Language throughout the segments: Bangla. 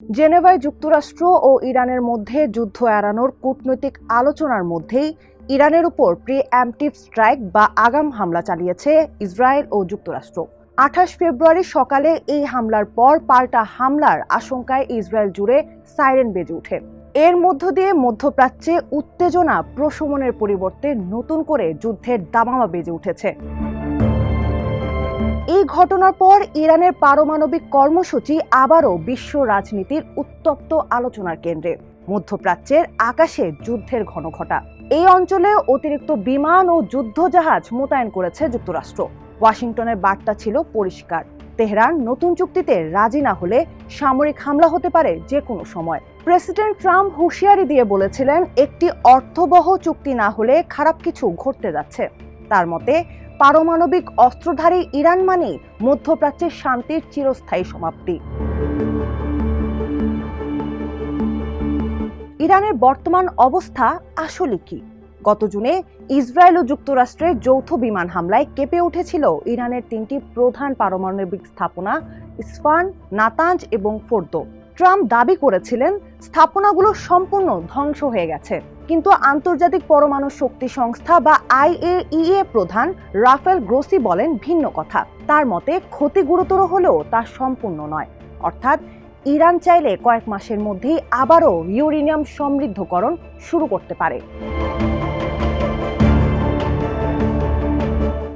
জেনেভায় যুক্তরাষ্ট্র ও ইরানের মধ্যে যুদ্ধ এড়ানোর কূটনৈতিক আলোচনার মধ্যেই ইরানের উপর প্রি-এম্পটিভ স্ট্রাইক বা আগাম হামলা চালিয়েছে ইসরায়েল ও যুক্তরাষ্ট্র। ২৮ ফেব্রুয়ারি সকালে এই হামলার পর পাল্টা হামলার আশঙ্কায় ইসরায়েল জুড়ে সাইরেন বেজে ওঠে। এর মধ্য দিয়ে মধ্যপ্রাচ্যে উত্তেজনা প্রশমনের পরিবর্তে নতুন করে যুদ্ধের দামামা বেজে উঠেছে। এই ঘটনার পর ইরানের পারমাণবিক কর্মসূচি আবারও বিশ্ব রাজনীতির উত্তপ্ত আলোচনার কেন্দ্রে। মধ্যপ্রাচ্যের আকাশে যুদ্ধের ঘনঘটা। এই অঞ্চলে অতিরিক্ত বিমান ও যুদ্ধজাহাজ মোতায়েন করেছে যুক্তরাষ্ট্র। ওয়াশিংটনের বার্তা ছিল পরিষ্কার, তেহরান নতুন চুক্তিতে রাজি না হলে সামরিক হামলা হতে পারে যে কোনো সময়। প্রেসিডেন্ট ট্রাম্প হুঁশিয়ারি দিয়ে বলেছিলেন, একটি অর্থবহ চুক্তি না হলে খারাপ কিছু ঘটতে যাচ্ছে। তার মতে পারমাণবিক অস্ত্রধারী ইরান মানেই মধ্যপ্রাচ্যের শান্তির চিরস্থায়ী সমাপ্তি। ইরানের বর্তমান অবস্থা আসলে কি? গত জুনে ইসরায়েল ও যুক্তরাষ্ট্রের যৌথ বিমান হামলায় কেঁপে উঠেছিল ইরানের তিনটি প্রধান পারমাণবিক স্থাপনা ইসফাহান, নাতাঞ্জ এবং ফোর্দো। ট্রাম্প দাবি করেছিলেন স্থাপনাগুলো সম্পূর্ণ ধ্বংস হয়ে গেছে, কিন্তু আন্তর্জাতিক পরমাণু শক্তি সংস্থা বা IAEA প্রধান রাফেল গ্রোসি বলেন ভিন্ন কথা। তার মতে ক্ষতি গুরুতর হলেও তা সম্পূর্ণ নয়, অর্থাৎ ইরান চাইলে কয়েক মাসের মধ্যেই আবারও ইউরেনিয়াম সমৃদ্ধকরণ শুরু করতে পারে।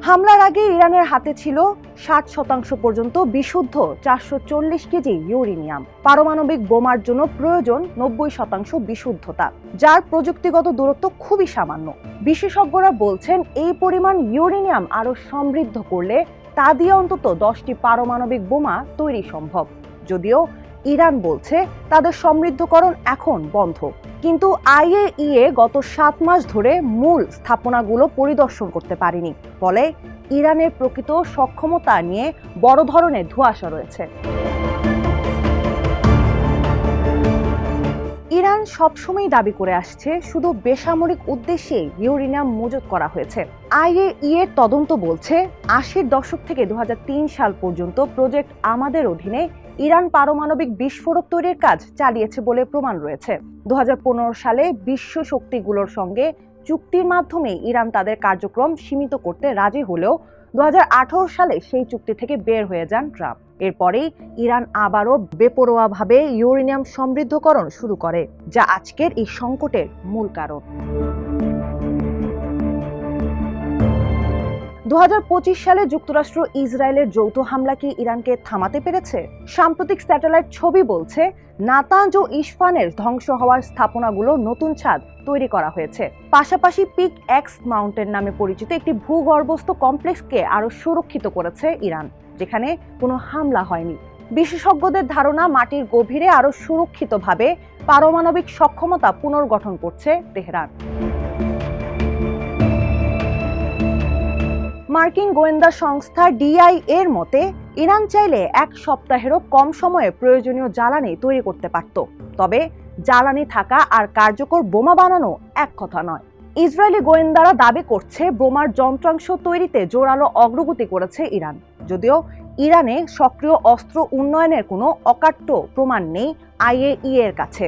হামলার আগে ইরানের হাতে ছিল 60% পর্যন্ত বিশুদ্ধ 440 কেজি ইউরেনিয়াম। পারমাণবিক বোমার জন্য প্রয়োজন 90% বিশুদ্ধতা, যার প্রযুক্তিগত দূরত্ব খুবই সামান্য। বিশেষজ্ঞরা বলছেন এই পরিমাণ ইউরেনিয়াম আরো সমৃদ্ধ করলে তা দিয়ে অন্তত 10টি পারমাণবিক বোমা তৈরি সম্ভব। যদিও ইরান বলছে তাদের সমৃদ্ধকরণ এখন বন্ধ, কিন্তু IAEA গত 7 মাস ধরে মূল স্থাপনাগুলো পরিদর্শন করতে পারেনি। ফলে ইরানের প্রকৃত সক্ষমতা নিয়ে বড় ধরনের ধোঁয়াশা রয়েছে। ইরান সবসময় দাবি করে আসছে শুধু বেসামরিক উদ্দেশ্যে ইউরেনিয়াম মজুত করা হয়েছে। IAEA তদন্ত বলছে 80-র দশক থেকে 2003 সাল পর্যন্ত প্রজেক্ট আমাদের অধীনে ইরান পারমাণবিক বিস্ফোরক তৈরির কাজ চালিয়েছে বলে প্রমাণ রয়েছে। 2015 সালে বিশ্ব শক্তিগুলোর সঙ্গে চুক্তির মাধ্যমে ইরান তাদের কার্যক্রম সীমিত করতে রাজি হলেও 2018 সালে সেই চুক্তি থেকে বের হয়ে যান ট্রাম্প। এরপরেই ইরান আবারও বেপরোয়াভাবে ইউরেনিয়াম সমৃদ্ধকরণ শুরু করে, যা আজকের এই সংকটের মূল কারণ। 2025 সালে যুক্তরাষ্ট্র ইসরায়েলের যৌথ হামলা কি ইরানকে থামাতে পেরেছে? সাম্প্রতিক স্যাটেলাইট ছবি বলছে নাতাঞ্জ ও ইসফাহানের ধ্বংস হওয়ার স্থাপনাগুলো নতুন ছাদ তৈরি করা হয়েছে। পাশাপাশি পিক এক্স মাউন্টেন নামে পরিচিত একটি ভূগর্ভস্থ কমপ্লেক্সকে আরো সুরক্ষিত করেছে ইরান, যেখানে কোনো হামলা হয়নি। বিশেষজ্ঞদের ধারণা মাটির গভীরে আরো সুরক্ষিতভাবে পারমাণবিক সক্ষমতা পুনর্গঠন করছে তেহরান। মার্কিন গোয়েন্দা সংস্থা DIA এর মতে ইরান চাইলে 1 সপ্তাহেরও কম সময়ে প্রয়োজনীয় জ্বালানি তৈরি করতে পারত। তবে জ্বালানি থাকা আর কার্যকর বোমা বানানো এক কথা নয়। ইসরায়েলি গোয়েন্দারা দাবি করছে বোমার যন্ত্রাংশ তৈরিতে জোরালো অগ্রগতি করেছে ইরান। যদিও ইরানে সক্রিয় অস্ত্র উন্নয়নের কোনো অকাট্য প্রমাণ নেই IAEA এর কাছে।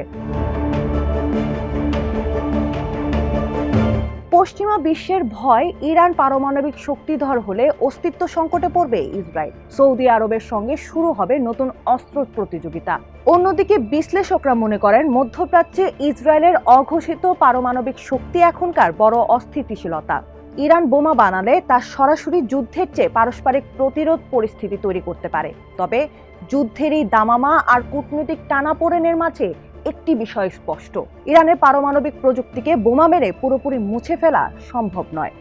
পশ্চিমা বিশ্বের ভয় ইরান পারমাণবিক শক্তিধর হলে অস্তিত্ব সংকটে পড়বে ইসরায়েল। সৌদি আরবের সঙ্গে শুরু হবে নতুন অস্ত্র প্রতিযোগিতা। অন্যদিকে বিশ্লেষকরা মনে করেন মধ্যপ্রাচ্যে ইসরায়েলের অঘোষিত পারমাণবিক শক্তি এখনকার বড় অস্থিতিশীলতা। ইরান বোমা বানালে তা সরাসরি যুদ্ধের চেয়ে পারস্পরিক প্রতিরোধ পরিস্থিতি তৈরি করতে পারে। তবে যুদ্ধের এই দামামা আর কূটনৈতিক টানাপোড়েনের মাঝে একটি বিষয় স্পষ্ট, ইরানের পারমাণবিক প্রযুক্তিকে বোমা মেরে পুরোপুরি মুছে ফেলা সম্ভব নয়।